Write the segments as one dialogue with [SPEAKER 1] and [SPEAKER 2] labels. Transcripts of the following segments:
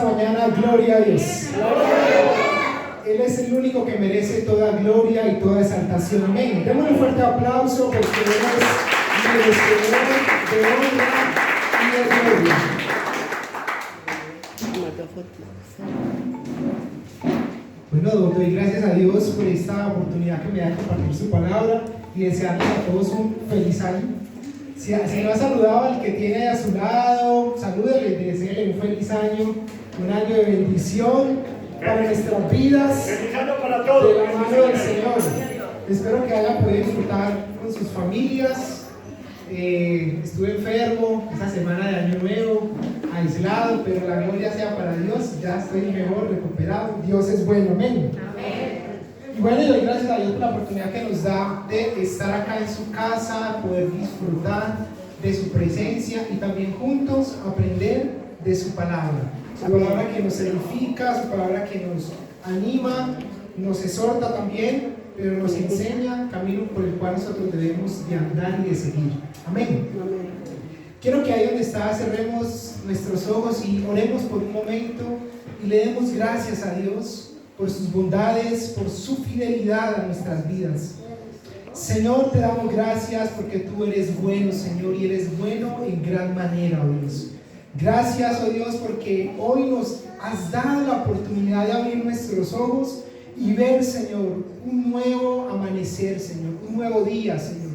[SPEAKER 1] esta mañana, gloria a Dios. Él es el único que merece toda gloria y toda exaltación. Amén. Démosle un fuerte aplauso porque Él es merecedor de honra y de gloria. Bueno, doy gracias a Dios por esta oportunidad que me da de compartir su palabra y desearles a todos un feliz año. Si no ha saludado al que tiene a su lado, salúdele y deseele un feliz año, un año de bendición para nuestras vidas, de la mano del Señor. Espero que hayan podido disfrutar con sus familias. Estuve enfermo esta semana de Año Nuevo, aislado, pero la gloria sea para Dios. Ya estoy mejor, recuperado. Dios es bueno, amén. Y bueno, y doy gracias a Dios por la oportunidad que nos da de estar acá en su casa, poder disfrutar de su presencia y también juntos aprender de su palabra. Su palabra que nos edifica, su palabra que nos anima, nos exhorta también, pero nos enseña camino por el cual nosotros debemos de andar y de seguir. Amén. Quiero que ahí donde está cerremos nuestros ojos y oremos por un momento y le demos gracias a Dios por sus bondades, por su fidelidad a nuestras vidas. Señor, te damos gracias porque tú eres bueno, Señor, y eres bueno en gran manera, oh Dios. Gracias, oh Dios, porque hoy nos has dado la oportunidad de abrir nuestros ojos y ver, Señor, un nuevo amanecer, Señor, un nuevo día, Señor.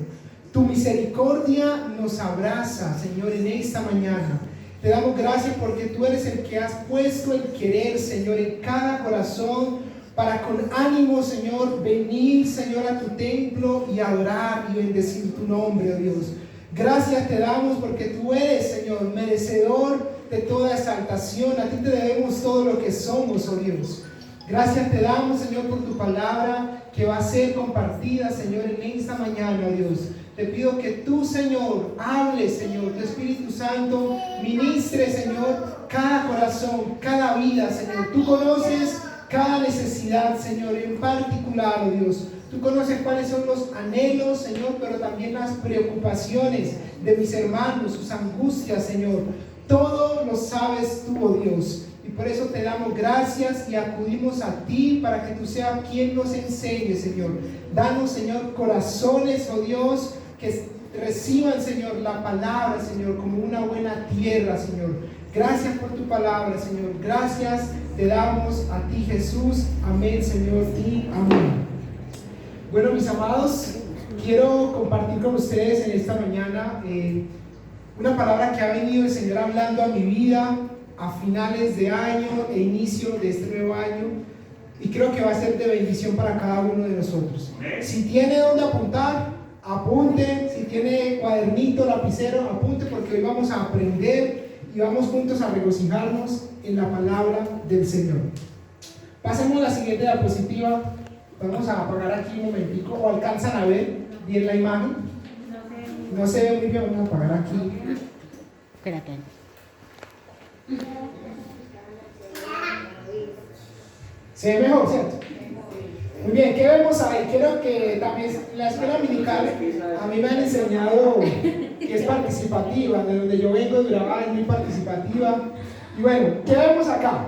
[SPEAKER 1] Tu misericordia nos abraza, Señor, en esta mañana. Te damos gracias porque tú eres el que has puesto el querer, Señor, en cada corazón para con ánimo, Señor, venir, Señor, a tu templo y adorar y bendecir tu nombre, oh Dios. Gracias te damos porque tú eres, Señor, merecedor de toda exaltación. A ti te debemos todo lo que somos, oh Dios. Gracias te damos, Señor, por tu palabra que va a ser compartida, Señor, en esta mañana, oh Dios. Te pido que tú, Señor, hables, Señor, tu Espíritu Santo, ministre, Señor, cada corazón, cada vida, Señor. Tú conoces cada necesidad, Señor, en particular, oh Dios. Tú conoces cuáles son los anhelos, Señor, pero también las preocupaciones de mis hermanos, sus angustias, Señor. Todo lo sabes tú, oh Dios. Y por eso te damos gracias y acudimos a ti para que tú seas quien nos enseñe, Señor. Danos, Señor, corazones, oh Dios, que reciban, Señor, la palabra, Señor, como una buena tierra, Señor. Gracias por tu palabra, Señor. Gracias te damos a ti, Jesús. Amén, Señor, y amén. Bueno, mis amados, quiero compartir con ustedes en esta mañana una palabra que ha venido el Señor hablando a mi vida a finales de año e inicio de este nuevo año, y creo que va a ser de bendición para cada uno de nosotros. Si tiene donde apuntar, apunte. Si tiene cuadernito, lapicero, apunte, porque hoy vamos a aprender y vamos juntos a regocijarnos en la palabra del Señor. Pasemos a la siguiente diapositiva. Vamos a apagar aquí un momentico, o alcanzan a ver bien la imagen. No se ve muy bien, vamos a apagar aquí.
[SPEAKER 2] Espérate.
[SPEAKER 1] Se ve mejor, ¿cierto? Muy bien, ¿qué vemos ahí? Creo que también la escuela dominical a mí me han enseñado que es participativa. De donde yo vengo de Urabá es muy participativa. Y bueno, ¿qué vemos acá?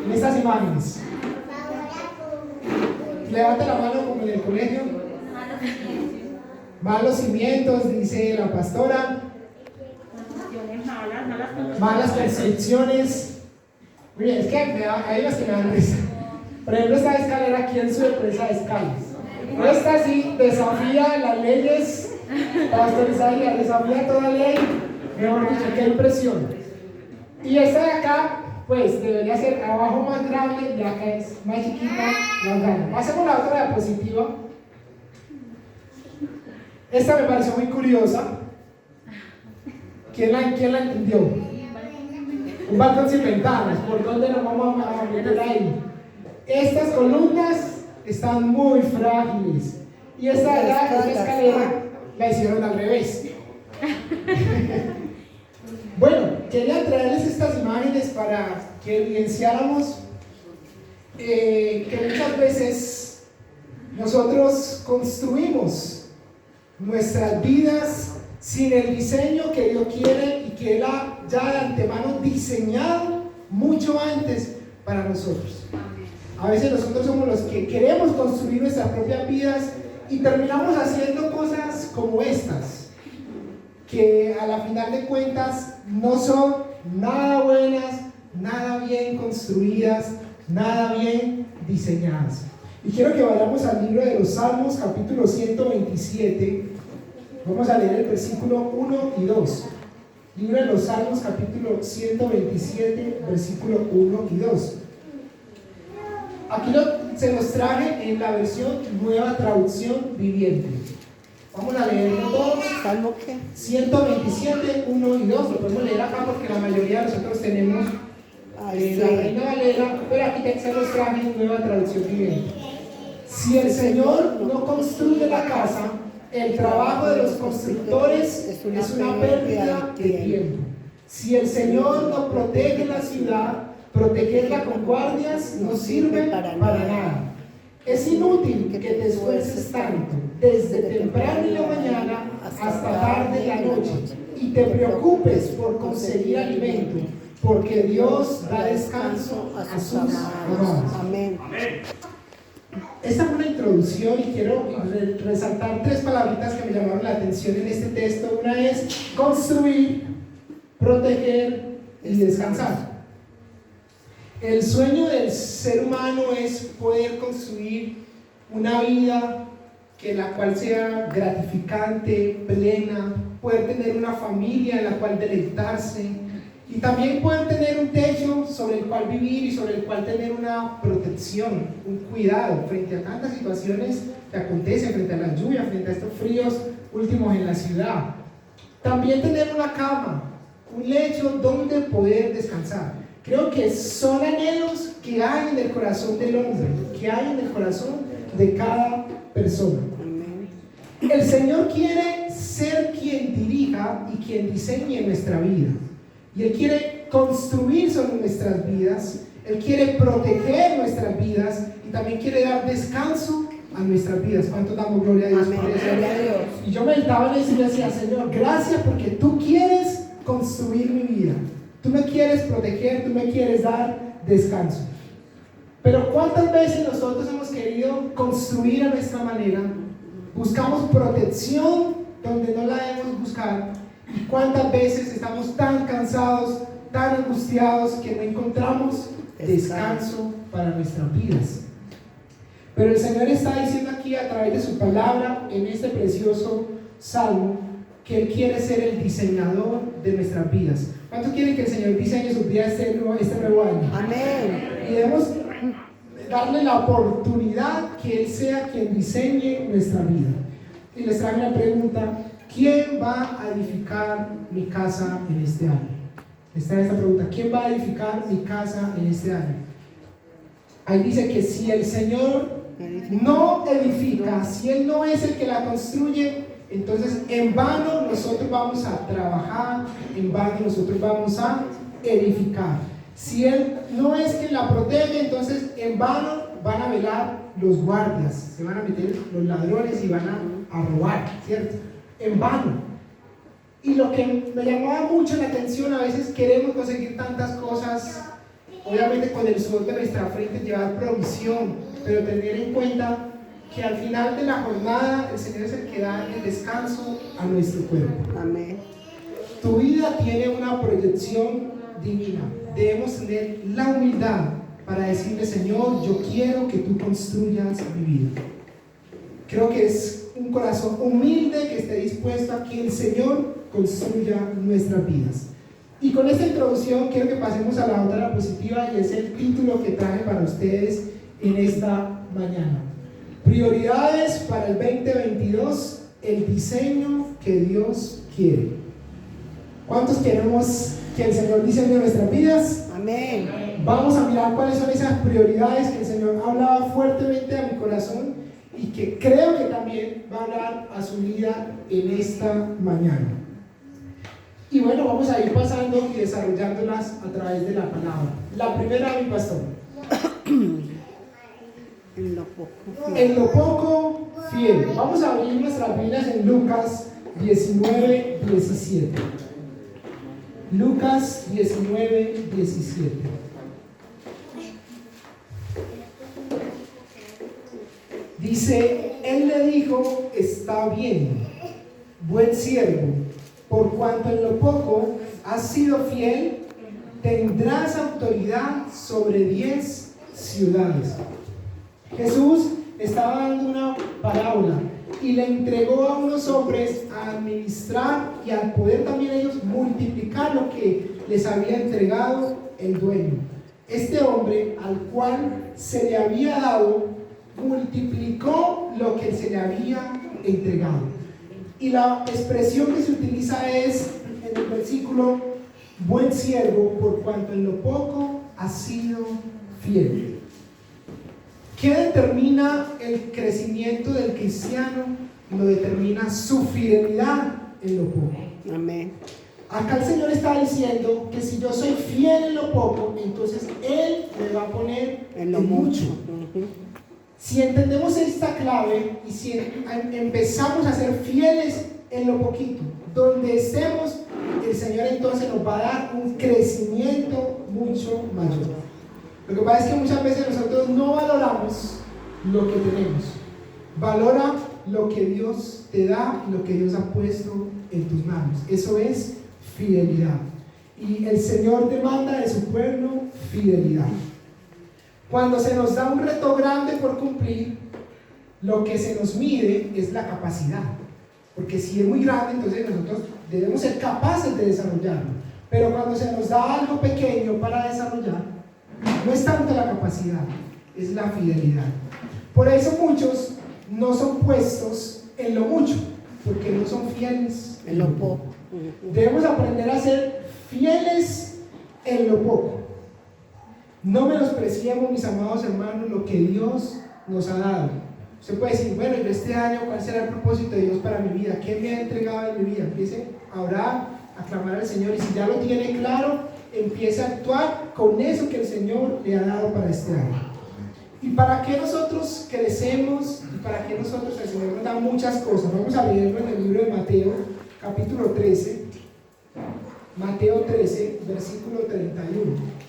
[SPEAKER 1] En estas imágenes. Levanta la mano como en el colegio. Malos cimientos, dice la pastora. Malas percepciones. Muy bien, es que hay unas que me dan risa. Por ejemplo, esta escalera, ¿quién sube por esa escala? Esta sí desafía las leyes pastorizadas, desafía toda ley. Mejor dicho, qué impresión. Y esta de acá, pues debería ser abajo más grande y acá es más chiquita, más grande. Hacemos la otra diapositiva. Esta me pareció muy curiosa. ¿Quién la entendió? Un balcón sin ventanas. ¿Por dónde nos vamos a meter ahí? Estas columnas están muy frágiles. Y esta escalera la hicieron al revés. Bueno, quería traerles estas imágenes para que evidenciáramos que muchas veces nosotros construimos nuestras vidas sin el diseño que Dios quiere y que Él ha ya de antemano diseñado mucho antes para nosotros. A veces nosotros somos los que queremos construir nuestras propias vidas y terminamos haciendo cosas como estas, que a la final de cuentas no son nada buenas, nada bien construidas, nada bien diseñadas. Y quiero que vayamos al libro de los Salmos, capítulo 127. Vamos a leer el versículo 1 y 2. Libro de los Salmos, capítulo 127, versículo 1 y 2. Aquí se los traje en la versión Nueva Traducción Viviente. Vamos a leerlo todos.
[SPEAKER 2] ¿Salmo qué?
[SPEAKER 1] 127, 1 y 2. Lo podemos leer acá porque la mayoría de nosotros tenemos la Reina Valera, pero aquí se los traje en Nueva Traducción Viviente. Si el Señor no construye la casa, el trabajo de los constructores es una pérdida de tiempo. Si el Señor no protege la ciudad, protegerla con guardias no sirve para nada. Es inútil que te esfuerces tanto, desde temprano en la mañana hasta tarde en la noche, y te preocupes por conseguir alimento, porque Dios da descanso a sus amados.
[SPEAKER 2] Amén.
[SPEAKER 1] Esta fue una introducción y quiero resaltar tres palabritas que me llamaron la atención en este texto. Una es construir, proteger y descansar. El sueño del ser humano es poder construir una vida que la cual sea gratificante, plena, poder tener una familia en la cual deleitarse y también poder tener un techo sobre el cual vivir y sobre el cual tener una protección, un cuidado frente a tantas situaciones que acontecen, frente a la lluvia, frente a estos fríos últimos en la ciudad. También tener una cama, un lecho donde poder descansar. Creo que son anhelos que hay en el corazón del hombre, que hay en el corazón de cada persona. El Señor quiere ser quien dirija y quien diseñe nuestra vida. Y Él quiere construir sobre nuestras vidas, Él quiere proteger nuestras vidas y también quiere dar descanso a nuestras vidas. ¿Cuánto damos gloria a Dios por eso?
[SPEAKER 2] Gloria a Dios.
[SPEAKER 1] Y yo meditaba en eso y decía, Señor, gracias porque tú quieres construir mi vida. Tú me quieres proteger, tú me quieres dar descanso. Pero ¿cuántas veces nosotros hemos querido construir a nuestra manera? Buscamos protección donde no la debemos buscar. ¿Y cuántas veces estamos tan cansados, tan angustiados que no encontramos descanso para nuestras vidas? Pero el Señor está diciendo aquí a través de su palabra en este precioso salmo que Él quiere ser el diseñador de nuestras vidas. ¿Cuántos quieren que el Señor diseñe sus vidas este nuevo año?
[SPEAKER 2] Amén.
[SPEAKER 1] Y debemos darle la oportunidad que Él sea quien diseñe nuestra vida. Y les traigo una pregunta: ¿quién va a edificar mi casa en este año? Les traigo esta pregunta: ¿quién va a edificar mi casa en este año? Ahí dice que si el Señor no edifica, si Él no es el que la construye, entonces en vano nosotros vamos a trabajar, en vano nosotros vamos a edificar. Si Él no es quien la protege, entonces en vano van a velar los guardias, se van a meter los ladrones y van a robar, ¿cierto? En vano. Y lo que me llamaba mucho la atención, a veces queremos conseguir tantas cosas, obviamente con el sudor de nuestra frente, llevar provisión, pero tener en cuenta que al final de la jornada el Señor es el que da el descanso a nuestro cuerpo.
[SPEAKER 2] Amén.
[SPEAKER 1] Tu vida tiene una proyección divina. Debemos tener la humildad para decirle: Señor, yo quiero que tú construyas mi vida. Creo que es un corazón humilde que esté dispuesto a que el Señor construya nuestras vidas. Y con esta introducción quiero que pasemos a la otra diapositiva, y es el título que traje para ustedes en esta mañana. Prioridades para el 2022, el diseño que Dios quiere. ¿Cuántos queremos que el Señor diseñe nuestras vidas?
[SPEAKER 2] Amén.
[SPEAKER 1] Vamos a mirar cuáles son esas prioridades que el Señor hablaba fuertemente a mi corazón y que creo que también va a hablar a su vida en esta mañana. Y bueno, vamos a ir pasando y desarrollándolas a través de la palabra. La primera, mi pastor. En lo poco fiel. Vamos a abrir nuestras Biblias en Lucas 19, 17. Lucas 19, 17. Dice, él le dijo, está bien, buen siervo, por cuanto en lo poco has sido fiel, tendrás autoridad sobre 10 ciudades. Jesús estaba dando una parábola y le entregó a unos hombres a administrar y al poder también ellos multiplicar lo que les había entregado el dueño. Este hombre al cual se le había dado multiplicó lo que se le había entregado. Y la expresión que se utiliza es en el versículo, buen siervo, por cuanto en lo poco has sido fiel. ¿Qué determina el crecimiento del cristiano? Lo determina su fidelidad en lo poco.
[SPEAKER 3] Amén.
[SPEAKER 1] Acá el Señor está diciendo que si yo soy fiel en lo poco, entonces Él me va a poner
[SPEAKER 3] En lo
[SPEAKER 1] en mucho.
[SPEAKER 3] mucho.
[SPEAKER 1] Si entendemos esta clave y si empezamos a ser fieles en lo poquito, donde estemos, el Señor entonces nos va a dar un crecimiento mucho mayor. Lo que pasa es que muchas veces nosotros no valoramos lo que tenemos. Valora lo que Dios te da y lo que Dios ha puesto en tus manos. Eso es fidelidad. Y el Señor demanda de su pueblo fidelidad. Cuando se nos da un reto grande por cumplir, lo que se nos mide es la capacidad. Porque si es muy grande, entonces nosotros debemos ser capaces de desarrollarlo. Pero cuando se nos da algo pequeño para desarrollar, no es tanto la capacidad, es la fidelidad. Por eso muchos no son puestos en lo mucho, porque no son fieles
[SPEAKER 3] En lo poco.
[SPEAKER 1] Debemos aprender a ser fieles en lo poco. No menospreciemos, mis amados hermanos, lo que Dios nos ha dado. Usted puede decir, bueno, yo este año, ¿cuál será el propósito de Dios para mi vida? ¿Qué me ha entregado en mi vida? Empiece a orar, a clamar al Señor, y si ya lo tiene claro, empiece a actuar con eso que el Señor le ha dado para este año. ¿Y para qué nosotros crecemos? ¿Y para qué nosotros el Señor nos da muchas cosas? Vamos a leerlo en el libro de Mateo, capítulo 13. Mateo 13, versículo 31.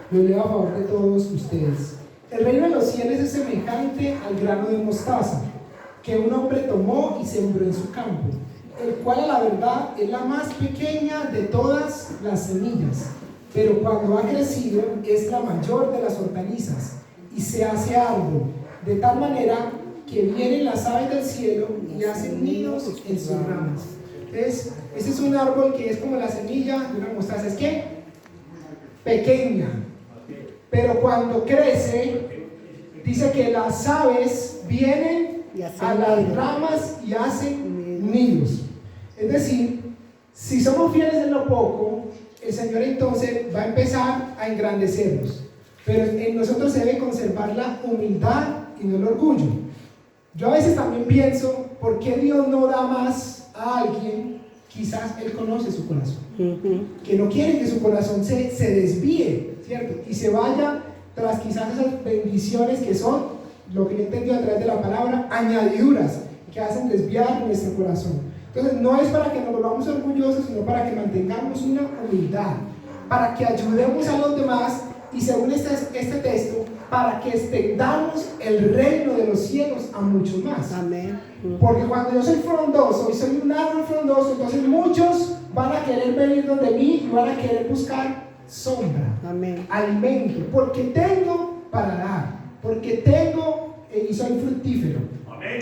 [SPEAKER 1] Lo leo a favor de todos ustedes. El reino de los cielos es semejante al grano de mostaza que un hombre tomó y sembró en su campo, el cual a la verdad es la más pequeña de todas las semillas, pero cuando ha crecido es la mayor de las hortalizas y se hace árbol, de tal manera que vienen las aves del cielo y hacen nidos en sus ramas. Entonces, este es un árbol que es como la semilla de una mostaza. ¿Es qué? Pequeña. Pero cuando crece, dice que las aves vienen a las ramas y hacen nidos. Es decir, si somos fieles en lo poco, el Señor entonces va a empezar a engrandecernos. Pero en nosotros se debe conservar la humildad y no el orgullo. Yo a veces también pienso, ¿por qué Dios no da más a alguien? Quizás Él conoce su corazón, que no quiere que su corazón se desvíe, ¿cierto? Y se vaya tras quizás esas bendiciones que son, lo que yo he entendido a través de la palabra, añadiduras que hacen desviar nuestro corazón. Entonces no es para que nos volvamos orgullosos, sino para que mantengamos una humildad, para que ayudemos a los demás y según este texto, para que extendamos el reino de los cielos a muchos más.
[SPEAKER 3] Amén.
[SPEAKER 1] Porque cuando yo soy frondoso y soy un árbol frondoso, entonces muchos van a querer venir donde mí y van a querer buscar sombra,
[SPEAKER 3] Amén.
[SPEAKER 1] alimento, porque tengo para dar, porque tengo y soy fructífero.
[SPEAKER 4] Amén.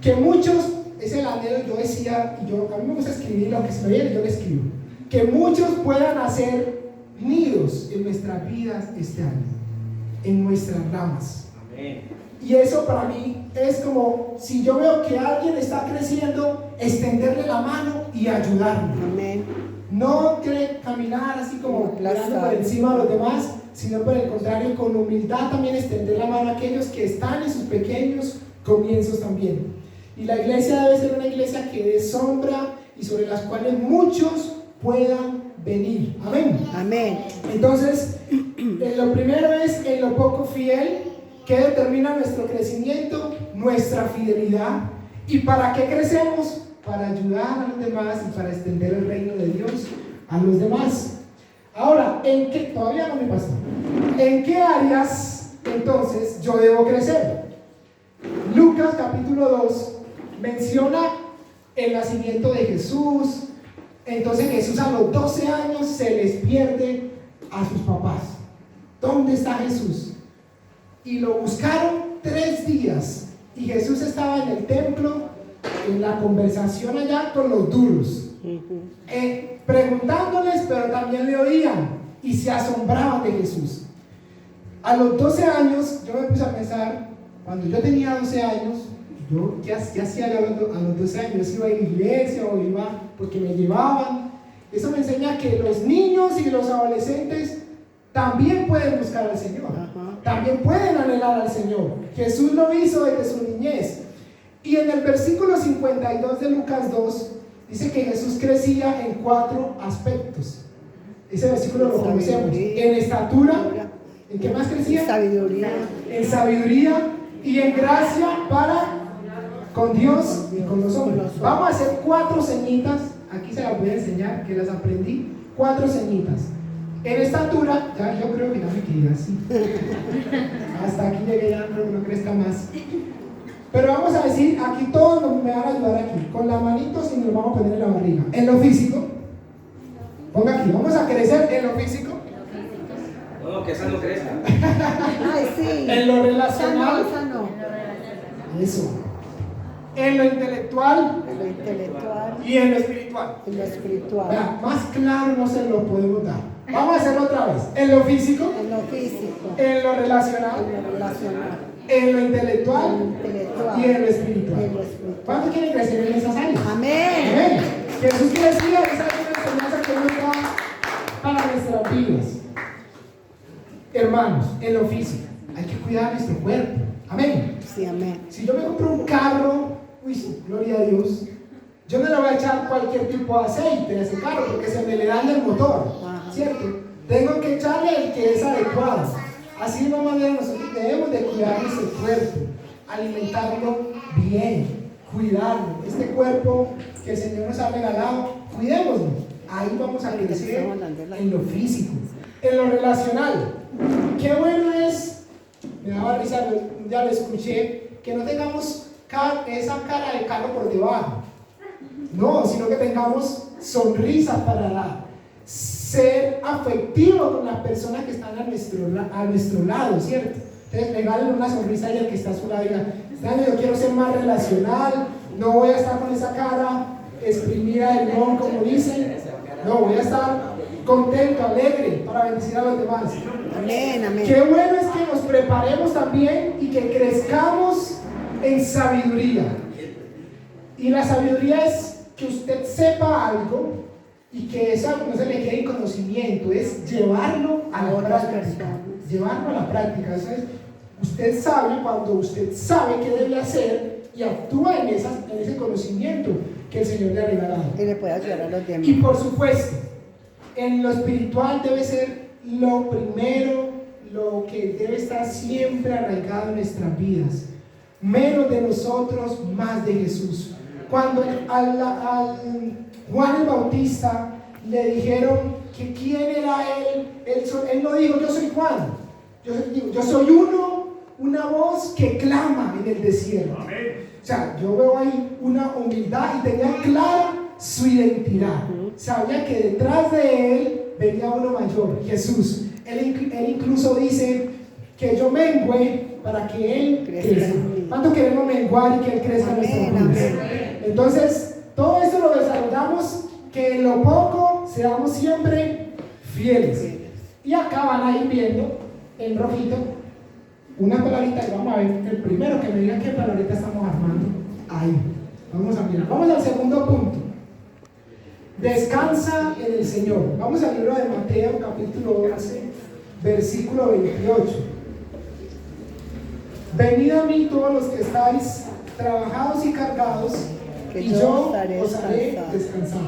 [SPEAKER 1] Que muchos, es el anhelo, yo decía, y a mí me gusta escribir lo que se me viene, yo lo escribo, que muchos puedan hacer nidos en nuestras vidas este año, en nuestras ramas.
[SPEAKER 4] Amén.
[SPEAKER 1] Y eso para mí es como, si yo veo que alguien está creciendo, extenderle la mano y ayudarlo.
[SPEAKER 3] Amén.
[SPEAKER 1] No caminar así como mirando por encima de los demás, sino por el contrario, con humildad también extender la mano a aquellos que están en sus pequeños comienzos también. Y la iglesia debe ser una iglesia que dé sombra y sobre las cuales muchos puedan venir. Amén.
[SPEAKER 3] Amén.
[SPEAKER 1] Entonces, lo primero es en lo poco fiel. ¿Qué determina nuestro crecimiento? Nuestra fidelidad. ¿Y para qué crecemos? Para ayudar a los demás y para extender el reino de Dios a los demás. Ahora, ¿en qué? Todavía no me pasó. ¿En qué áreas entonces yo debo crecer? Lucas capítulo 2 menciona el nacimiento de Jesús. Entonces Jesús a los 12 años se les pierde a sus papás. ¿Dónde está Jesús? Y lo buscaron 3 días. Y Jesús estaba en el templo, en la conversación allá con los duros, preguntándoles, pero también le oían y se asombraban de Jesús. A los 12 años, yo me puse a pensar, cuando yo tenía 12 años, ¿qué hacía yo a los 12 años? Iba a la iglesia o iba porque me llevaban. Eso me enseña que los niños y los adolescentes también pueden buscar al Señor, también pueden anhelar al Señor. Jesús lo hizo desde su niñez. Y en el versículo 52 de Lucas 2 dice que Jesús crecía en 4 aspectos. Ese versículo lo conocemos: en estatura. ¿En qué más crecía? En sabiduría y en gracia para con Dios y con los hombres. Vamos a hacer 4 señitas. Aquí se las voy a enseñar, que las aprendí. 4 señitas. En estatura, ya yo creo que ya me quedé así. Hasta aquí llegué, ya no crezca más. Pero vamos a decir, aquí todos me van a ayudar aquí. Con las manitos y nos vamos a poner en la barriga. En lo físico. Ponga aquí, vamos a crecer en lo físico.
[SPEAKER 3] No, que esa no crezca.
[SPEAKER 4] Ay, sí.
[SPEAKER 1] En lo relacional.
[SPEAKER 4] Esa no.
[SPEAKER 1] Eso. En lo intelectual.
[SPEAKER 4] En lo intelectual.
[SPEAKER 1] Y en lo espiritual.
[SPEAKER 4] En lo espiritual.
[SPEAKER 1] Vea, más claro no se lo podemos dar. Vamos a hacerlo otra vez. En lo físico.
[SPEAKER 4] En lo físico.
[SPEAKER 1] En lo relacional.
[SPEAKER 4] En lo relacional.
[SPEAKER 1] En lo intelectual.
[SPEAKER 4] En lo intelectual.
[SPEAKER 1] Y en lo espiritual.
[SPEAKER 4] En lo espiritual.
[SPEAKER 1] ¿Cuántos quieren crecer en esas áreas?
[SPEAKER 4] Amén.
[SPEAKER 1] Amén. Jesús crecía, esa es una enseñanza que nos da para nuestras vidas. Hermanos, en lo físico, hay que cuidar nuestro cuerpo. Amén.
[SPEAKER 4] Sí, amén.
[SPEAKER 1] Si yo me compro un carro, uy, gloria a Dios, yo no le voy a echar cualquier tipo de aceite a ese carro porque se me le daña el motor, ¿cierto? Tengo que echarle el que es adecuado. Así de una manera nosotros debemos de cuidar nuestro cuerpo, alimentarlo bien, cuidarlo. Este cuerpo que el Señor nos ha regalado, cuidémoslo. Ahí vamos a crecer en lo físico, en lo relacional. Qué bueno es, me daba risa, ya lo escuché, que no tengamos esa cara de carro por debajo. No, sino que tengamos sonrisas para dar. Ser afectivo con las personas que están a nuestro lado, ¿cierto? Entonces regalen una sonrisa y al que está a su lado diga: yo quiero ser más relacional, no voy a estar con esa cara exprimida del limón como dicen, no, voy a estar contento, alegre para bendecir a los demás.
[SPEAKER 4] Amén, amén.
[SPEAKER 1] Qué bueno es que nos preparemos también y que crezcamos en sabiduría. Y la sabiduría es que usted sepa algo y que eso no se le quede en conocimiento, es llevarlo a la práctica. Llevarlo a la práctica. Eso es, usted sabe cuando usted sabe qué debe hacer y actúa en ese conocimiento que el Señor le ha regalado.
[SPEAKER 4] Y le puede ayudar a los demás.
[SPEAKER 1] Y por supuesto, en lo espiritual debe ser lo primero, lo que debe estar siempre arraigado en nuestras vidas. Menos de nosotros, más de Jesús. Cuando al Juan el Bautista le dijeron que quién era él no dijo: yo soy Juan, yo soy una voz que clama en el desierto.
[SPEAKER 3] Amén.
[SPEAKER 1] O sea, yo veo ahí una humildad y tenía clara su identidad. Sabía que detrás de él venía uno mayor, Jesús. Él incluso dice que yo mengüe para que él crezca. ¿Cuánto queremos menguar y que él crezca en nuestras vidas? Entonces, todo esto lo desarrollamos, que en lo poco seamos siempre fieles. Y acá van a ir viendo en rojito una palabrita que vamos a ver. El primero que me diga qué palabrita estamos armando. Ahí. Vamos a mirar. Vamos al segundo punto. Descansa en el Señor. Vamos al libro de Mateo, capítulo 11, versículo 28. Venid a mí todos los que estáis trabajados y cargados, y yo os haré descansar.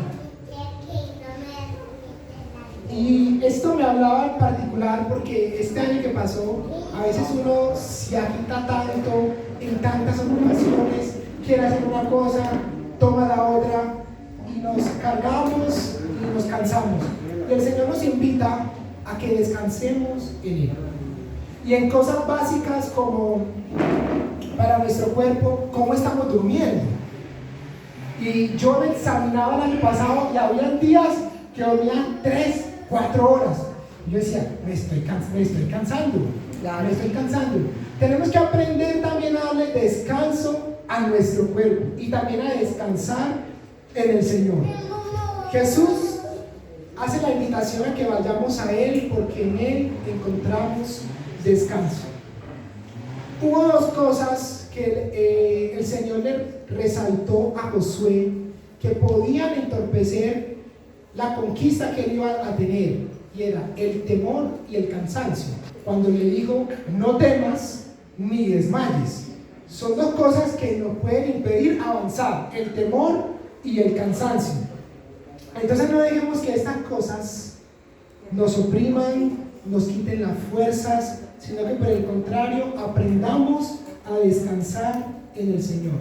[SPEAKER 1] Y esto me hablaba en particular porque este año que pasó, a veces uno se agita tanto en tantas ocupaciones, quiere hacer una cosa, toma la otra, y nos cargamos y nos cansamos. Y el Señor nos invita a que descansemos en Él. Y en cosas básicas como para nuestro cuerpo, cómo estamos durmiendo. Y yo me examinaba el año pasado y había días que dormía 3, 4 horas. Yo decía, me estoy cansando. Tenemos que aprender también a darle descanso a nuestro cuerpo y también a descansar en el Señor. Jesús hace la invitación a que vayamos a Él porque en Él encontramos descanso. Hubo 2 cosas que el Señor le resaltó a Josué que podían entorpecer la conquista que él iba a tener, y era el temor y el cansancio. Cuando le dijo, no temas ni desmayes. Son 2 cosas que nos pueden impedir avanzar, el temor y el cansancio. Entonces no dejemos que estas cosas nos opriman, nos quiten las fuerzas, sino que por el contrario aprendamos a descansar en el Señor.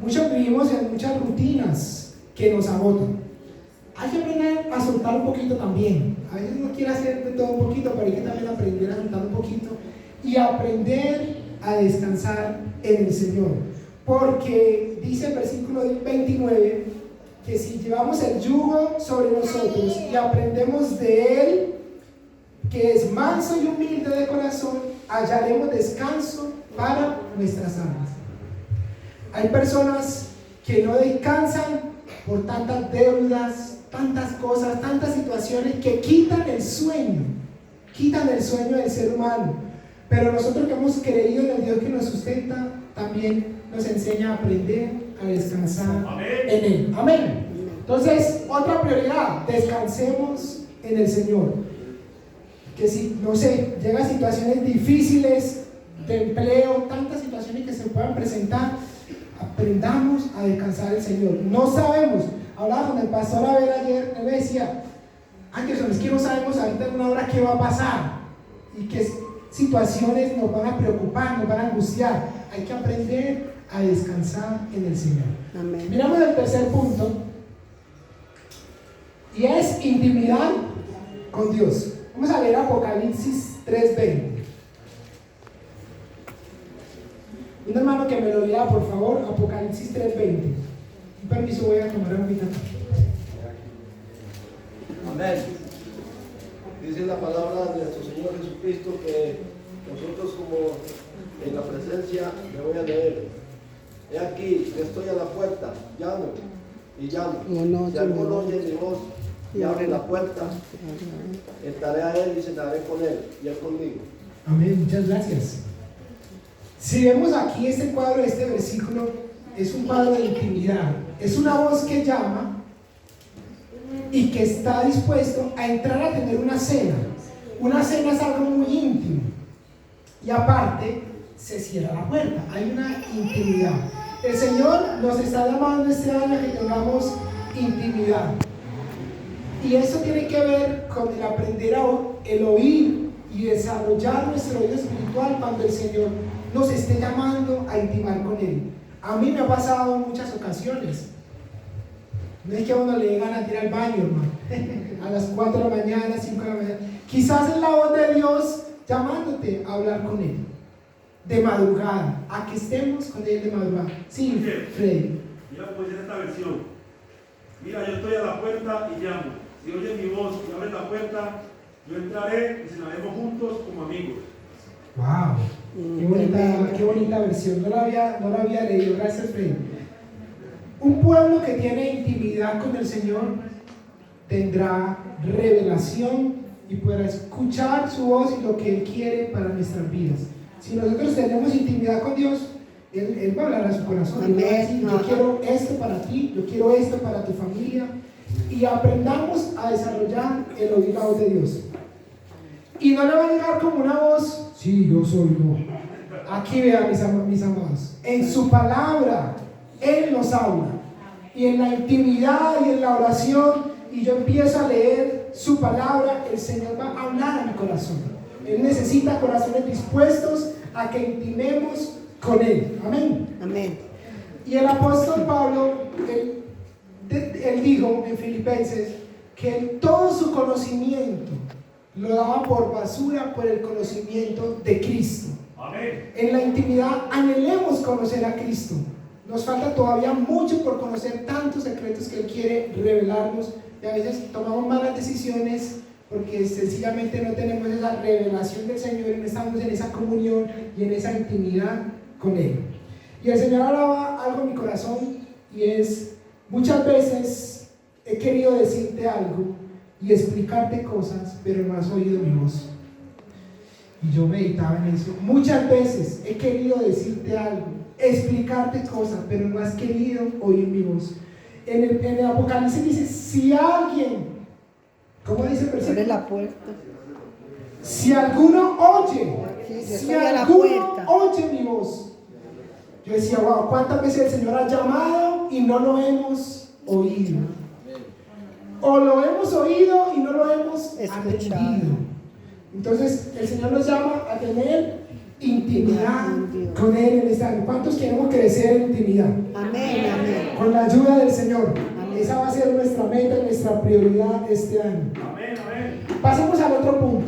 [SPEAKER 1] Muchos vivimos en muchas rutinas que nos agotan. Hay que aprender a soltar un poquito también. A veces uno quiere hacer de todo un poquito, pero hay que también aprender a soltar un poquito y aprender a descansar en el Señor. Porque dice el versículo 29 que si llevamos el yugo sobre nosotros y aprendemos de Él, que es manso y humilde de corazón, hallaremos descanso para nuestras almas. Hay personas que no descansan por tantas deudas, tantas cosas, tantas situaciones que quitan el sueño del ser humano. Pero nosotros que hemos creído en el Dios que nos sustenta, también nos enseña a aprender a descansar en Él. Amén. Entonces, otra prioridad, descansemos en el Señor. Que si, no sé, llegan situaciones difíciles de empleo, tantas situaciones que se puedan presentar, aprendamos a descansar en el Señor. No sabemos. Hablaba con el pastor Abel ayer, él me decía, Anderson, es que no sabemos ahorita en una hora qué va a pasar y qué situaciones nos van a preocupar, nos van a angustiar. Hay que aprender a descansar en el Señor. Amén. Miramos el tercer punto y es intimidad con Dios. Vamos a leer Apocalipsis 3:20. Un hermano que me lo lea, por favor, Apocalipsis 3:20. Un permiso, voy a tomar un minuto.
[SPEAKER 5] Amén. Dice la palabra de nuestro Señor Jesucristo que nosotros, como en la presencia, le voy a leer. He aquí, estoy a la puerta, llamo y llamo. Si alguno oye mi voz y abre la puerta, entraré a él y cenaré con él y él conmigo.
[SPEAKER 1] Amén, muchas gracias. Si vemos aquí este cuadro, este versículo, es un cuadro de intimidad. Es una voz que llama y que está dispuesto a entrar a tener una cena. Una cena es algo muy íntimo. Y aparte, se cierra la puerta. Hay una intimidad. El Señor nos está llamando este año a que tengamos intimidad. Y eso tiene que ver con el aprender el oír y desarrollar nuestro oído espiritual cuando el Señor nos esté llamando a intimar con Él. A mí me ha pasado en muchas ocasiones. No es que a uno le dé ganas de ir al baño, hermano, a las 4 de la mañana, 5 de la mañana. Quizás es la voz de Dios llamándote a hablar con Él. De madrugada, a que estemos con Él de madrugada. Sí, Freddy.
[SPEAKER 6] Mira pues en esta versión. Mira, yo estoy a la puerta y llamo. Si oyes mi voz y abres la puerta, yo entraré y cenaremos juntos como amigos.
[SPEAKER 1] ¡Wow! Qué bonita versión. No la había leído. Gracias, Freddy. Un pueblo que tiene intimidad con el Señor tendrá revelación y podrá escuchar su voz y lo que Él quiere para nuestras vidas. Si nosotros tenemos intimidad con Dios, Él va a hablar a su corazón. Él va a decir, yo quiero esto para ti, yo quiero esto para tu familia. Y aprendamos a desarrollar el oír la voz de Dios. Y no le va a llegar como una voz, sí, yo soy yo. Aquí vean, mis amados, en su palabra Él nos habla. Y en la intimidad y en la oración, y yo empiezo a leer su palabra, el Señor va a hablar a mi corazón. Él necesita corazones dispuestos a que intimemos con Él. Amén.
[SPEAKER 4] Amén.
[SPEAKER 1] Y el apóstol Pablo, él dijo en Filipenses que en todo su conocimiento lo daba por basura por el conocimiento de Cristo.
[SPEAKER 6] Amén.
[SPEAKER 1] En la intimidad anhelemos conocer a Cristo. Nos falta todavía mucho por conocer tantos secretos que Él quiere revelarnos y a veces tomamos malas decisiones porque sencillamente no tenemos esa revelación del Señor y no estamos en esa comunión y en esa intimidad con Él. Y el Señor hablaba algo en mi corazón y es: muchas veces he querido decirte algo y explicarte cosas, pero no has oído mi voz. Y yo meditaba en eso. Muchas veces he querido decirte algo, explicarte cosas, pero no has querido oír mi voz. En el Apocalipsis dice: si alguien, ¿cómo dice el versículo?
[SPEAKER 4] Abre la puerta.
[SPEAKER 1] Si alguno oye,
[SPEAKER 4] Sí, yo
[SPEAKER 1] si
[SPEAKER 4] estoy a la
[SPEAKER 1] alguno
[SPEAKER 4] puerta.
[SPEAKER 1] oye mi voz. Yo decía: wow, ¿cuántas veces el Señor ha llamado y no lo hemos oído? O lo hemos oído y no lo hemos
[SPEAKER 4] Escuchado.
[SPEAKER 1] atendido. Entonces el Señor nos llama a tener intimidad con Él en este año. ¿Cuántos queremos crecer en intimidad?
[SPEAKER 4] Amén, amén.
[SPEAKER 1] Con la ayuda del Señor.
[SPEAKER 4] Amén.
[SPEAKER 1] Esa va a ser nuestra meta y nuestra prioridad este año.
[SPEAKER 6] Amén, amén.
[SPEAKER 1] Pasemos al otro punto.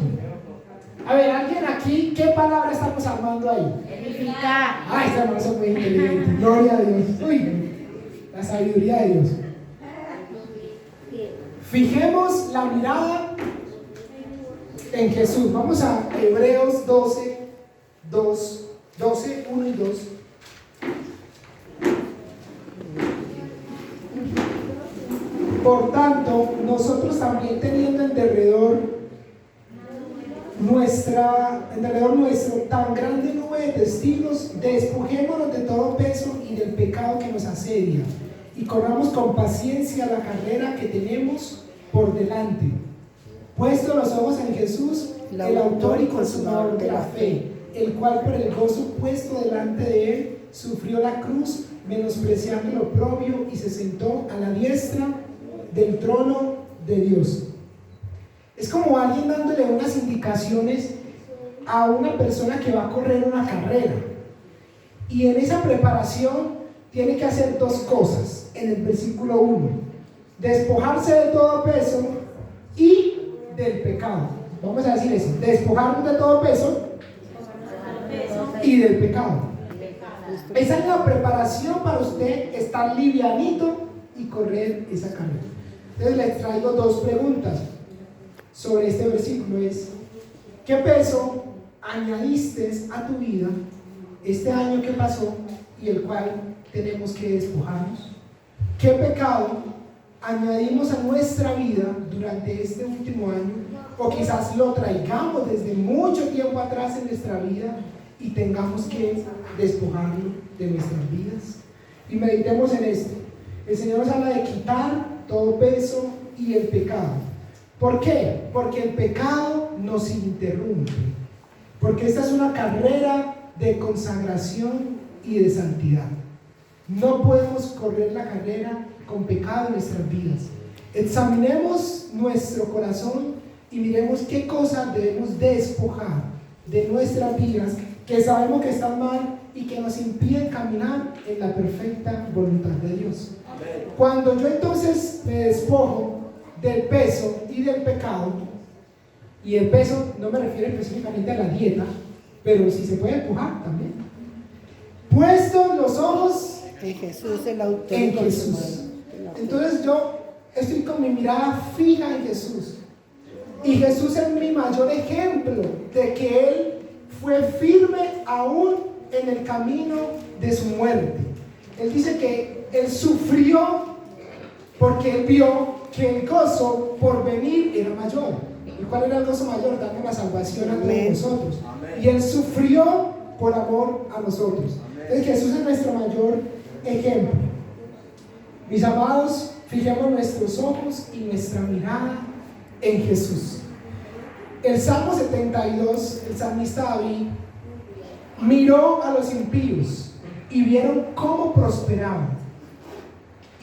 [SPEAKER 1] A ver, ¿alguien aquí qué palabra estamos armando ahí?
[SPEAKER 2] Edificar.
[SPEAKER 1] Ay, esta hermana es muy inteligente. Gloria a Dios. Uy, la sabiduría de Dios. Fijemos la mirada en Jesús. Vamos a Hebreos 12, 1 y 2. Por tanto, nosotros también teniendo en derredor nuestro tan grande nube de testigos, despojémonos de todo peso y del pecado que nos asedia, y corramos con paciencia la carrera que tenemos por delante, puesto los ojos en Jesús, el autor y consumador de la fe, el cual por el gozo puesto delante de él sufrió la cruz, menospreciando lo oprobio, y se sentó a la diestra del trono de Dios. Es como alguien dándole unas indicaciones a una persona que va a correr una carrera, y en esa preparación tiene que hacer dos cosas. En el versículo 1, despojarse de todo peso y del pecado. Vamos a decir eso: despojarnos de todo peso y del pecado. Esa es la preparación para usted estar livianito y correr esa carrera. Entonces les traigo dos preguntas sobre este versículo. ¿Qué peso añadiste a tu vida este año que pasó y el cual tenemos que despojarnos? ¿Qué pecado añadimos a nuestra vida durante este último año? O quizás lo traigamos desde mucho tiempo atrás en nuestra vida y tengamos que despojarlo de nuestras vidas. Y meditemos en esto. El Señor nos habla de quitar todo peso y el pecado. ¿Por qué? Porque el pecado nos interrumpe. Porque esta es una carrera de consagración y de santidad. No podemos correr la carrera con pecado en nuestras vidas. Examinemos nuestro corazón y miremos qué cosas debemos despojar de nuestras vidas que sabemos que están mal y que nos impiden caminar en la perfecta voluntad de Dios. Cuando yo entonces me despojo del peso y del pecado, y el peso no me refiero específicamente a la dieta, pero si se puede empujar también, puesto los ojos
[SPEAKER 4] En Jesús, el autor y
[SPEAKER 1] en
[SPEAKER 4] consumador
[SPEAKER 1] Jesús.
[SPEAKER 4] de la fe.
[SPEAKER 1] Entonces yo estoy con mi mirada fija en Jesús, y Jesús es mi mayor ejemplo de que Él fue firme aún en el camino de su muerte. Él dice que Él sufrió porque Él vio que el gozo por venir era mayor. ¿Y cuál era el gozo mayor? Darnos la salvación a todos nosotros. Y Él sufrió por amor a nosotros. Entonces Jesús es nuestro mayor ejemplo. Mis amados, fijemos nuestros ojos y nuestra mirada en Jesús. El Salmo 72, el salmista David miró a los impíos y vieron cómo prosperaban,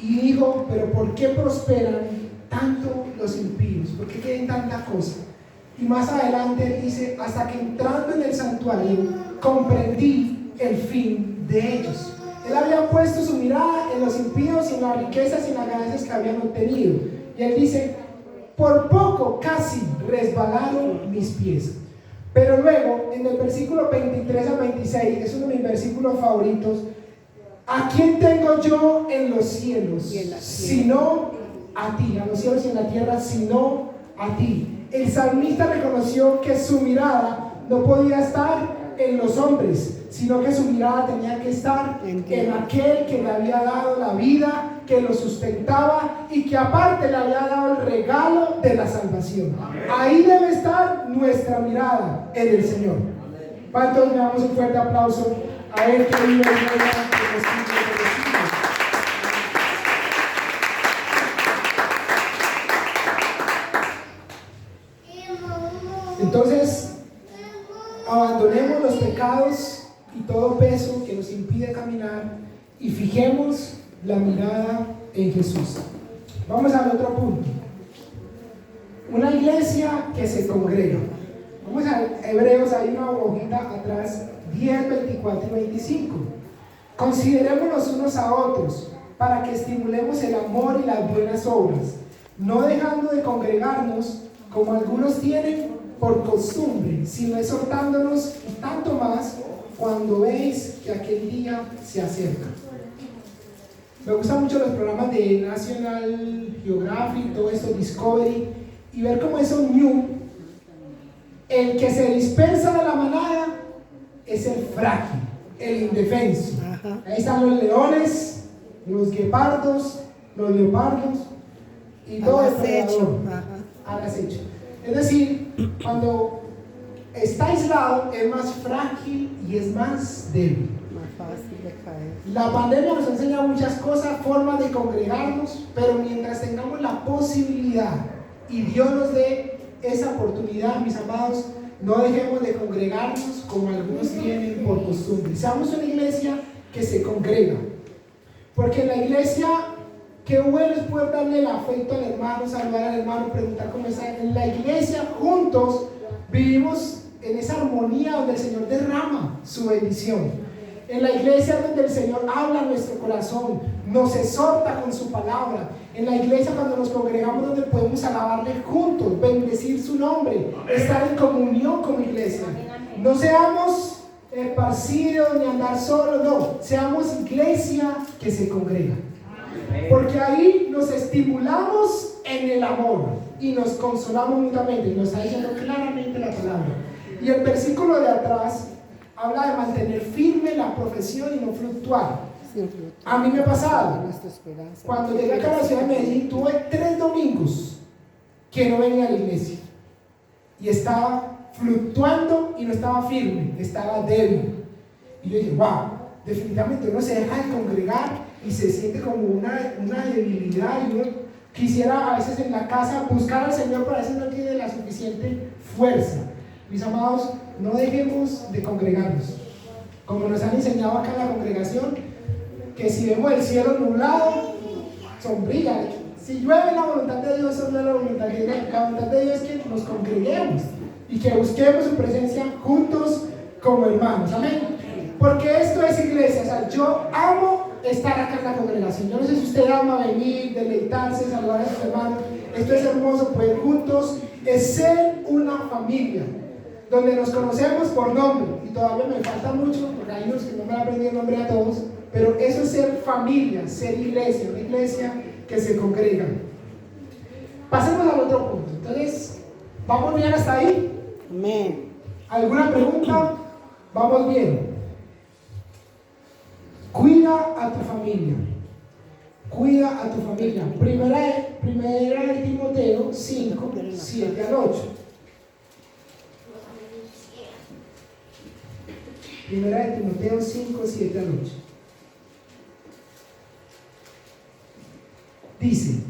[SPEAKER 1] y dijo: pero ¿por qué prosperan tanto los impíos? ¿Por qué quieren tanta cosa? Y más adelante él dice: hasta que entrando en el santuario comprendí el fin de ellos. Él había puesto su mirada en los impíos y en las riquezas y en las ganancias que habían obtenido, y él dice: por poco casi resbalaron mis pies. Pero luego, en el versículo 23 al 26, es uno de mis versículos favoritos. ¿A quién tengo yo en los cielos?
[SPEAKER 4] Y en la tierra.
[SPEAKER 1] Sino a ti, a los cielos y en la tierra, sino a ti. El salmista reconoció que su mirada no podía estar en los hombres, sino que su mirada tenía que estar en aquel que le había dado la vida, que lo sustentaba y que aparte le había dado el regalo de la salvación. Ahí debe estar nuestra mirada, en el Señor. ¿Cuántos le damos un fuerte aplauso a Él que vive y reina por los siglos de los siglos? Entonces, abandonemos los pecados y todo peso que nos impide caminar y fijemos la mirada en Jesús. Vamos al otro punto. Una iglesia que se congrega. Vamos a Hebreos, hay una hojita atrás, 10, 24 y 25. Considerémonos unos a otros para que estimulemos el amor y las buenas obras, no dejando de congregarnos como algunos tienen por costumbre, sino exhortándonos y tanto más cuando veis que aquel día se acerca. Me gustan mucho los programas de National Geographic, todo esto, Discovery, y ver cómo es un new. El que se dispersa de la manada es el frágil, el indefenso. Ahí están los leones, los guepardos, los leopardos y todo el predador al acecho. Es decir, cuando está aislado es más frágil y es más débil.
[SPEAKER 4] Más fácil de caer.
[SPEAKER 1] La pandemia nos enseña muchas cosas, formas de congregarnos, pero mientras tengamos la posibilidad y Dios nos dé esa oportunidad, mis amados, no dejemos de congregarnos como algunos tienen por costumbre. Seamos una iglesia que se congrega, porque en la iglesia, qué bueno es poder darle el afecto al hermano, saludar al hermano, preguntar cómo está. En la iglesia juntos vivimos en esa armonía donde el Señor derrama su bendición. En la iglesia donde el Señor habla a nuestro corazón, nos exhorta con su palabra. En la iglesia cuando nos congregamos donde podemos alabarle juntos, bendecir su nombre, estar en comunión como iglesia. No seamos esparcidos ni andar solos, no, seamos iglesia que se congrega. Porque ahí nos estimulamos en el amor y nos consolamos mutuamente. Nos está diciendo claramente la palabra. Y el versículo de atrás habla de mantener firme la profesión y no fluctuar. A mí me ha pasado. Cuando llegué acá a la ciudad de Medellín, tuve 3 domingos que no venía a la iglesia. Y estaba fluctuando y no estaba firme, estaba débil. Y yo dije, wow, definitivamente uno se deja de congregar y se siente como una debilidad. Y uno quisiera a veces en la casa buscar al Señor, pero a veces no tiene la suficiente fuerza. Mis amados, no dejemos de congregarnos. Como nos han enseñado acá en la congregación, que si vemos el cielo nublado, sombrilla. Si llueve, la voluntad de Dios, eso no es la voluntad de Dios. La voluntad de Dios es que nos congreguemos y que busquemos su presencia juntos como hermanos. Amén. Porque esto es iglesia. O sea, yo amo estar acá en la congregación. Yo no sé si usted ama venir, deleitarse, saludar a sus hermanos. Esto es hermoso, poder juntos es ser una familia donde nos conocemos por nombre. Y todavía me falta mucho, porque hay unos que no me han aprendido el nombre a todos. Pero eso es ser familia, ser iglesia, una iglesia que se congrega. Pasemos al otro punto. Entonces, ¿vamos bien hasta ahí?
[SPEAKER 4] Amén.
[SPEAKER 1] ¿Alguna pregunta? Vamos bien. Cuida a tu familia. Cuida a tu familia. Primera de Timoteo 5, 7 al 8. Primera de Timoteo 5, 7 al 8. Dice,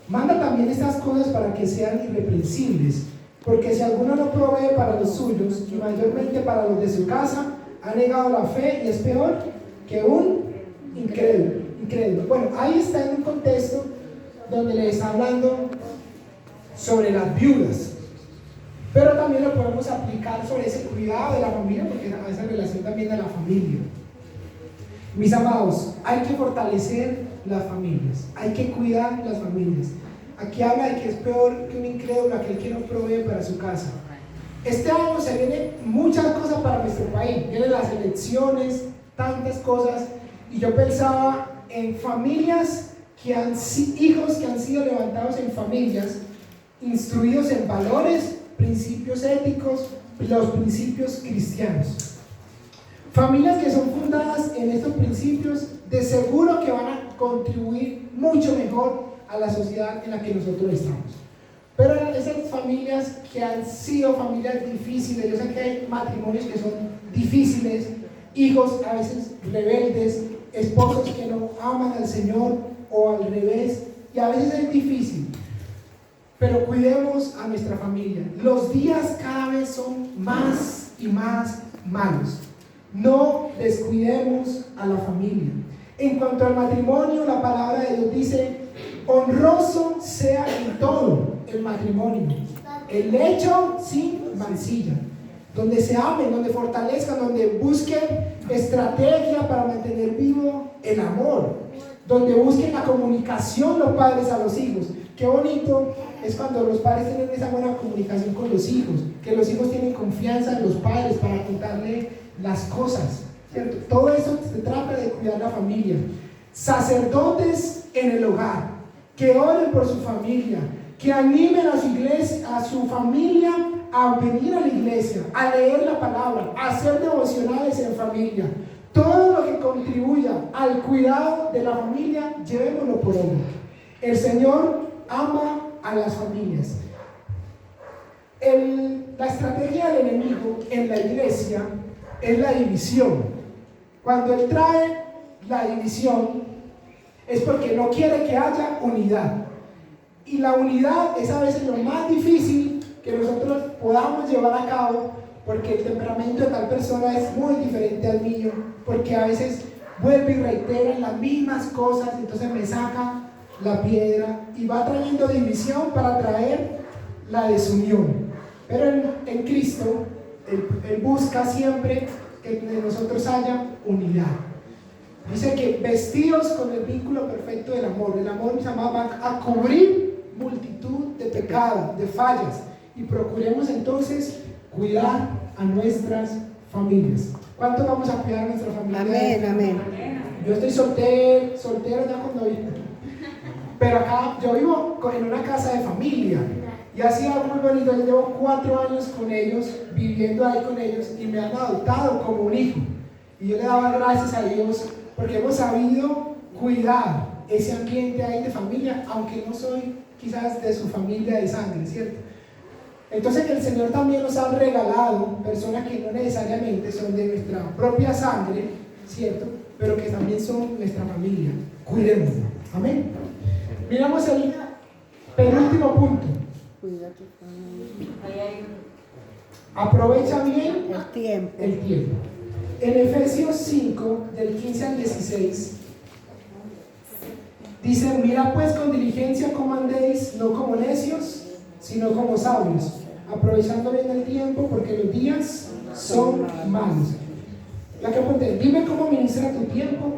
[SPEAKER 1] manda también estas cosas para que sean irreprensibles, porque si alguno no provee para los suyos, y mayormente para los de su casa, ha negado la fe y es peor que un incrédulo. Bueno, ahí está en un contexto donde le está hablando sobre las viudas, pero también lo podemos aplicar sobre ese cuidado de la familia, porque a esa relación también de la familia. Mis amados, hay que fortalecer las familias, hay que cuidar las familias. Aquí habla de que es peor que un incrédulo aquel que no provee para su casa. Este año se vienen muchas cosas para nuestro país. Vienen las elecciones, tantas cosas. Y yo pensaba en familias hijos que han sido levantados en familias, instruidos en valores, principios éticos, los principios cristianos. Familias que son fundadas en estos principios, de seguro que van a contribuir mucho mejor a la sociedad en la que nosotros estamos. Pero esas familias que han sido familias difíciles, yo sé que hay matrimonios que son difíciles, hijos a veces rebeldes, esposos que no aman al Señor o al revés, y a veces es difícil. Pero cuidemos a nuestra familia. Los días cada vez son más y más malos. No descuidemos a la familia. En cuanto al matrimonio, la palabra de Dios dice: honroso sea en todo el matrimonio, el lecho sin mancilla, donde se amen, donde fortalezcan, donde busquen estrategia para mantener vivo el amor, donde busquen la comunicación los padres a los hijos. Qué bonito es cuando los padres tienen esa buena comunicación con los hijos, que los hijos tienen confianza en los padres para contarle las cosas, ¿cierto? Todo eso se trata de cuidar la familia. Sacerdotes en el hogar, que oren por su familia, que animen a su iglesia, a su familia a venir a la iglesia, a leer la palabra, a hacer devocionales en familia. Todo lo que contribuya al cuidado de la familia, llevémoslo por obra. El Señor ama a las familias. La estrategia del enemigo en la iglesia es la división. Cuando él trae la división es porque no quiere que haya unidad. Y la unidad es a veces lo más difícil que nosotros podamos llevar a cabo, porque el temperamento de tal persona es muy diferente al mío, porque a veces vuelve y reitera las mismas cosas, entonces me saca la piedra y va trayendo división para traer la desunión. Pero en Cristo, Él busca siempre que de nosotros haya unidad. Dice que vestidos con el vínculo perfecto del amor. El amor nos va a cubrir multitud de pecados, de fallas, y procuremos entonces cuidar a nuestras familias. ¿Cuánto vamos a cuidar a nuestra familia?
[SPEAKER 4] Amén, amén.
[SPEAKER 1] Yo estoy soltero ya cuando vivo. Pero acá yo vivo en una casa de familia y ha sido muy bonito. Yo llevo 4 años con ellos, viviendo ahí con ellos, y me han adoptado como un hijo. Y yo le daba gracias a Dios porque hemos sabido cuidar ese ambiente ahí de familia, aunque no soy quizás de su familia de sangre, ¿cierto? Entonces el Señor también nos ha regalado personas que no necesariamente son de nuestra propia sangre, ¿cierto? Pero que también son nuestra familia. Cuidémoslo. Amén. Miramos el penúltimo punto.
[SPEAKER 4] Cuida tu familia.
[SPEAKER 1] Aprovecha bien
[SPEAKER 4] El tiempo.
[SPEAKER 1] el tiempo. En Efesios 5, del 15 al 16, dice: mira pues con diligencia cómo andéis, no como necios, sino como sabios, aprovechando bien el tiempo, porque los días son malos. La que apunté: dime cómo ministra tu tiempo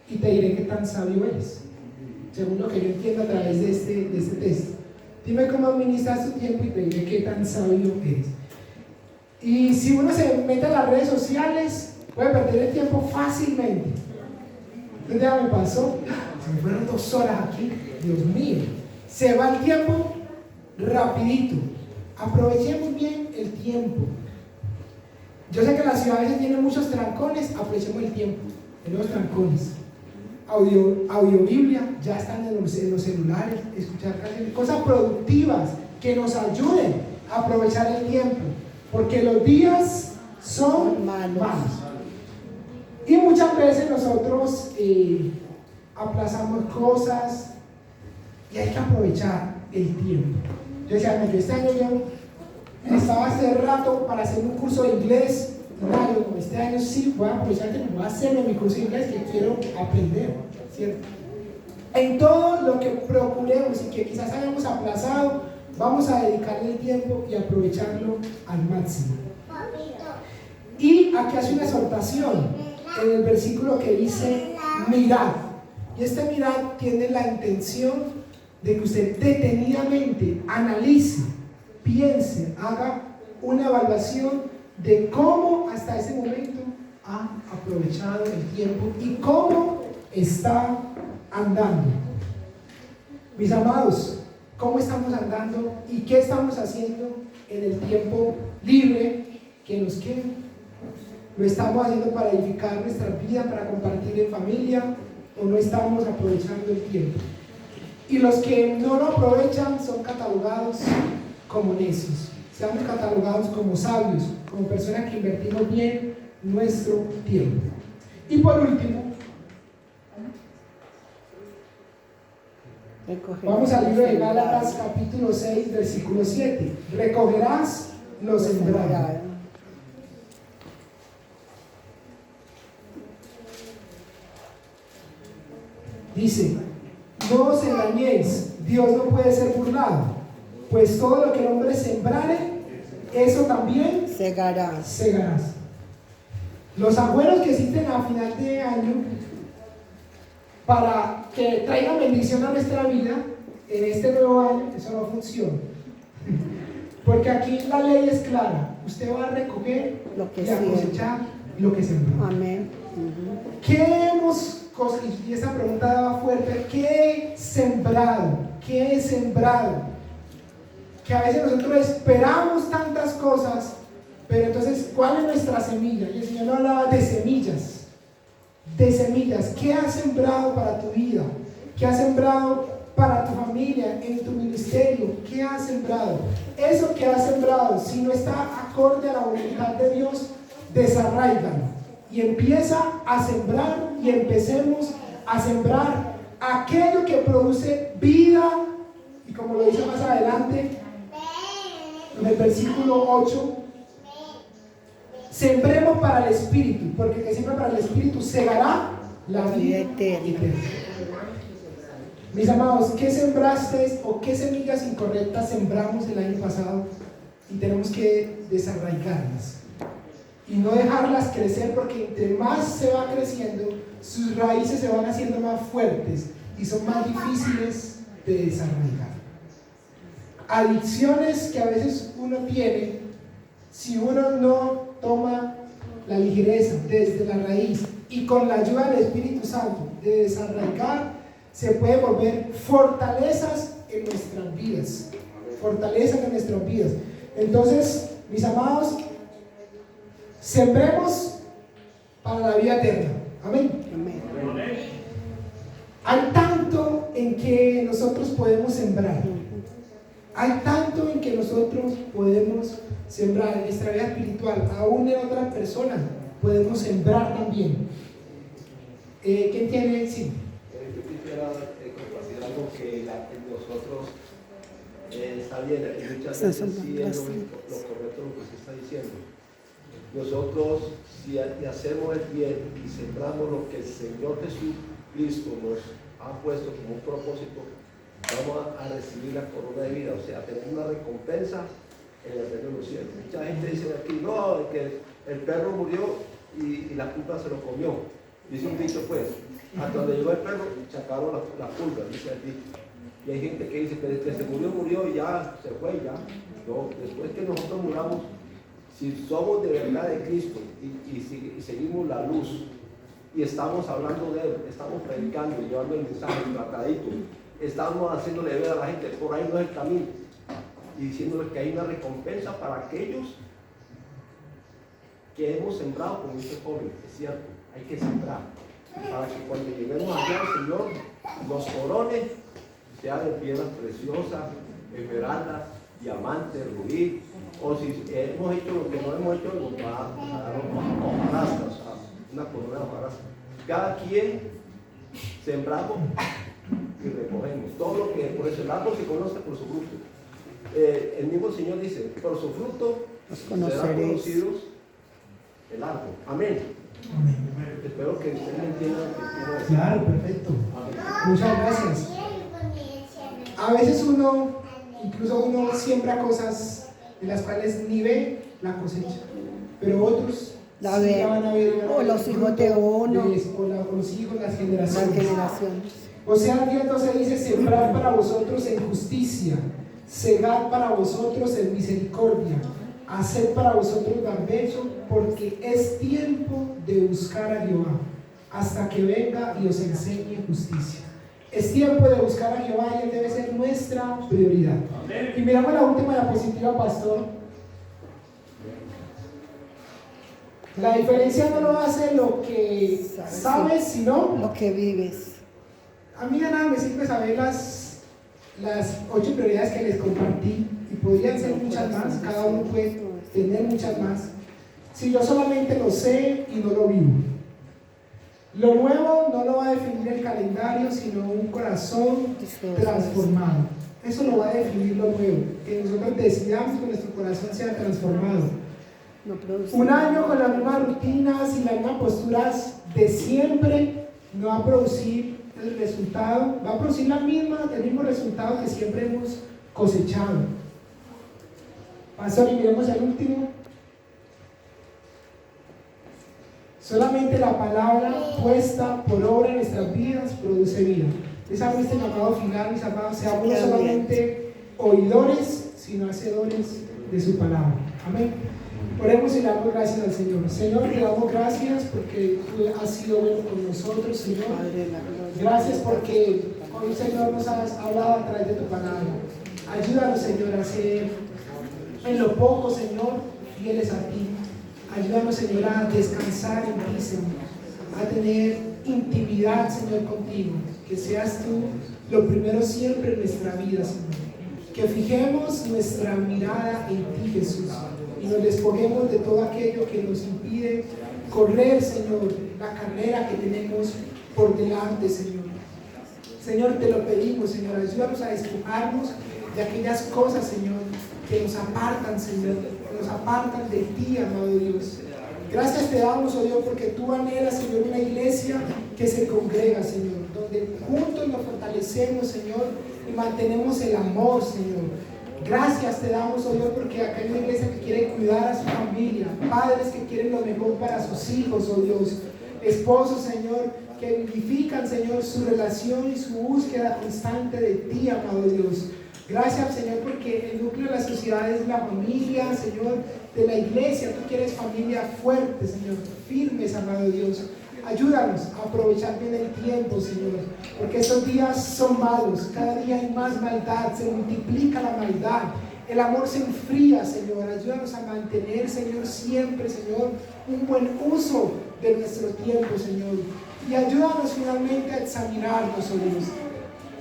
[SPEAKER 1] y te diré qué tan sabio eres. Según lo que yo entiendo a través de este texto. Dime cómo administras tu tiempo y te diré qué tan sabio eres. Y si uno se mete a las redes sociales, puede perder el tiempo fácilmente. Un día me pasó, se me fueron 2 horas aquí, Dios mío. Se va el tiempo rapidito. Aprovechemos bien el tiempo. Yo sé que las ciudades tienen muchos trancones, aprovechemos el tiempo en los trancones. Audiobiblia, ya están en los celulares, escuchar canciones, cosas productivas que nos ayuden a aprovechar el tiempo, porque los días son malos. Y muchas veces nosotros aplazamos cosas y hay que aprovechar el tiempo. Yo decía: yo este año yo estaba hace rato para hacer un curso de inglés. No, este año sí voy a aprovechar que voy a hacerme mi curso de inglés que quiero aprender, ¿cierto? En todo lo que procuremos y que quizás hayamos aplazado, vamos a dedicarle el tiempo y aprovecharlo al máximo. Y aquí hace una exhortación en el versículo que dice: mirad. Y este mirad tiene la intención de que usted detenidamente analice, piense, haga una evaluación de cómo hasta ese momento ha aprovechado el tiempo y cómo está andando. Mis amados, ¿cómo estamos andando y qué estamos haciendo en el tiempo libre que nos queda? ¿Lo estamos haciendo para edificar nuestra vida, para compartir en familia, o no estamos aprovechando el tiempo? Y los que no lo aprovechan son catalogados como necios. Seamos catalogados como sabios, como personas que invertimos bien nuestro tiempo. Y por último, vamos al libro de Gálatas capítulo 6 versículo 7. Recogerás lo sembrado. Dice: no os engañéis, Dios no puede ser burlado, pues todo lo que el hombre sembrare, eso también segarás. Los abuelos que existen a final de año para que traigan bendición a nuestra vida en este nuevo año, eso no funciona. Porque aquí la ley es clara: usted va a recoger
[SPEAKER 4] lo que
[SPEAKER 1] y a cosechar lo que sembró.
[SPEAKER 4] Amén.
[SPEAKER 1] ¿Qué hemos, y esta pregunta va fuerte, qué he sembrado? ¿Qué he sembrado? Que a veces nosotros esperamos tantas cosas, pero entonces, ¿cuál es nuestra semilla? Y el Señor nos hablaba de semillas. De semillas. ¿Qué has sembrado para tu vida? ¿Qué has sembrado para tu familia, en tu ministerio? ¿Qué has sembrado? Eso que has sembrado, si no está acorde a la voluntad de Dios, desarráigalo y empieza a sembrar, y empecemos a sembrar aquello que produce vida. Y como lo dice más adelante en el versículo 8, sembremos para el Espíritu, porque el que siembra para el Espíritu segará la vida eterna. Mis amados, ¿qué sembraste o qué semillas incorrectas sembramos el año pasado? Y tenemos que desarraigarlas y no dejarlas crecer, porque entre más se va creciendo, sus raíces se van haciendo más fuertes y son más difíciles de desarraigar. Adicciones que a veces uno tiene, si uno no toma la ligereza desde la raíz y con la ayuda del Espíritu Santo de desarraigar, se puede volver fortalezas en nuestras vidas. Fortalezas en nuestras vidas. Entonces, mis amados, sembremos para la vida eterna. Amén.
[SPEAKER 4] Amén.
[SPEAKER 1] Hay tanto en que nosotros podemos sembrar. Hay tanto en que nosotros podemos sembrar en nuestra vida espiritual, aún en otras personas podemos sembrar también. ¿Quién tiene? Sí.
[SPEAKER 5] Yo quisiera compartir algo que nosotros está bien, y muchas veces sí es lo correcto lo que se está diciendo. Nosotros, si hacemos el bien y sembramos lo que el Señor Jesucristo nos ha puesto como un propósito, vamos a recibir la corona de vida, o sea, tener una recompensa en el reino de los cielos. Mucha gente dice aquí, no, que el perro murió y la pulga se lo comió. Dice un dicho, pues, hasta donde llegó el perro, sacaron la pulga, dice el dicho. Y hay gente que dice que desde que se murió y ya se fue, ya. No, después que nosotros muramos, si somos de verdad de Cristo y seguimos la luz y estamos hablando de Él, estamos predicando y llevando el mensaje tratadito, estamos haciéndole ver a la gente, por ahí no es el camino, y diciéndoles que hay una recompensa para aquellos que hemos sembrado, como dice joven, es cierto, hay que sembrar, para que cuando lleguemos allá el Señor nos corone, sea de piedras preciosas, esmeraldas, diamantes, rubí, o si hemos hecho lo que no hemos hecho, nos va a dar una hojarasca, una corona de hojarasca. Cada quien sembramos y recogemos. Todo lo que, por eso el árbol se conoce por su fruto. El mismo Señor dice, por su fruto serán conocidos el árbol. Amén. Amén. Espero que ustedes entiendan lo que quiero decir.
[SPEAKER 1] Claro, perfecto.
[SPEAKER 5] Amén.
[SPEAKER 1] Muchas gracias. A veces incluso uno siembra cosas de las cuales ni ve la cosecha, pero otros
[SPEAKER 4] la
[SPEAKER 1] sí
[SPEAKER 4] ve.
[SPEAKER 1] la van a ver.
[SPEAKER 4] O los hijos de uno.
[SPEAKER 1] O los hijos, las generaciones. Oseas 10:12 dice: sembrar para vosotros en justicia, segar para vosotros en misericordia, hacer para vosotros barbecho, porque es tiempo de buscar a Jehová, hasta que venga y os enseñe justicia. Es tiempo de buscar a Jehová y Él debe ser nuestra prioridad. Y miramos la última diapositiva, pastor. La diferencia no lo hace lo que sabes, sino
[SPEAKER 4] lo que vives.
[SPEAKER 1] a mí de nada me sirve saber las 8 prioridades que les compartí, y podrían ser muchas más, cada uno puede tener muchas más, si yo solamente lo sé y no lo vivo. Lo nuevo no lo va a definir el calendario, sino un corazón transformado. Eso lo va a definir lo nuevo, que nosotros decidamos que nuestro corazón sea transformado. Un año con las mismas rutinas y las mismas posturas de siempre no va a producir el resultado, va a producir el mismo resultado que siempre hemos cosechado. Pastor, y miremos el último. Solamente la palabra puesta por obra en nuestras vidas produce vida. Es algo este llamado final, mis amados, seamos no solamente oidores, sino hacedores de su palabra. Amén. Oremos y le damos gracias al Señor. Señor, te damos gracias porque tú has sido bueno con nosotros, Señor. Gracias porque hoy, Señor, nos has hablado a través de tu palabra. Ayúdanos, Señor, a ser en lo poco, Señor, fieles a ti. Ayúdanos, Señor, a descansar en ti, Señor, a tener intimidad, Señor, contigo. Que seas tú lo primero siempre en nuestra vida, Señor. Que fijemos nuestra mirada en ti, Jesús, y nos despojemos de todo aquello que nos impide correr, Señor, la carrera que tenemos por delante, Señor. Señor, te lo pedimos, Señor, ayúdanos a despojarnos de aquellas cosas, Señor, que nos apartan, Señor, que nos apartan de ti, amado Dios. Gracias te damos, oh Dios, porque tú anhelas, Señor, una iglesia que se congrega, Señor, donde juntos nos fortalecemos, Señor, y mantenemos el amor, Señor. Gracias te damos, oh Dios, porque acá hay una iglesia que quiere cuidar a su familia, padres que quieren lo mejor para sus hijos, oh Dios, esposos, Señor, que vivifican, Señor, su relación y su búsqueda constante de ti, amado Dios. Gracias, Señor, porque el núcleo de la sociedad es la familia, Señor, de la iglesia. Tú quieres familia fuerte, Señor, firmes, amado Dios. Ayúdanos a aprovechar bien el tiempo, Señor, porque estos días son malos, cada día hay más maldad, se multiplica la maldad, el amor se enfría, Señor. Ayúdanos a mantener, Señor, siempre, Señor, un buen uso de nuestro tiempo, Señor. Y ayúdanos finalmente a examinarnos, oh Dios,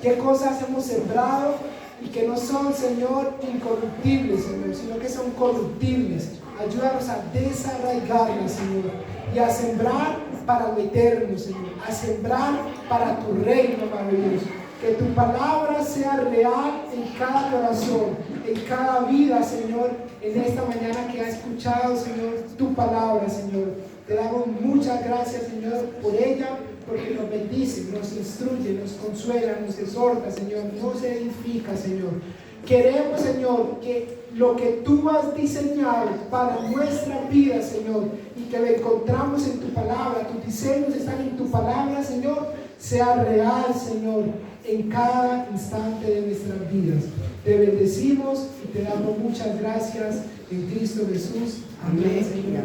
[SPEAKER 1] qué cosas hemos sembrado y que no son, Señor, incorruptibles, Señor, sino que son corruptibles. Ayúdanos a desarraigarlas, Señor, y a sembrar para lo eterno, Señor, a sembrar para tu reino, amado Dios. Que tu palabra sea real en cada corazón, en cada vida, Señor, en esta mañana que ha escuchado, Señor, tu palabra, Señor. Te damos muchas gracias, Señor, por ella, porque nos bendice, nos instruye, nos consuela, nos exhorta, Señor, nos edifica, Señor. Queremos, Señor, que lo que tú has diseñado para nuestra vida, Señor, y que lo encontramos en tu palabra, tus diseños están en tu palabra, Señor, sea real, Señor, en cada instante de nuestras vidas. Te bendecimos y te damos muchas gracias en Cristo Jesús. Amén, Señor.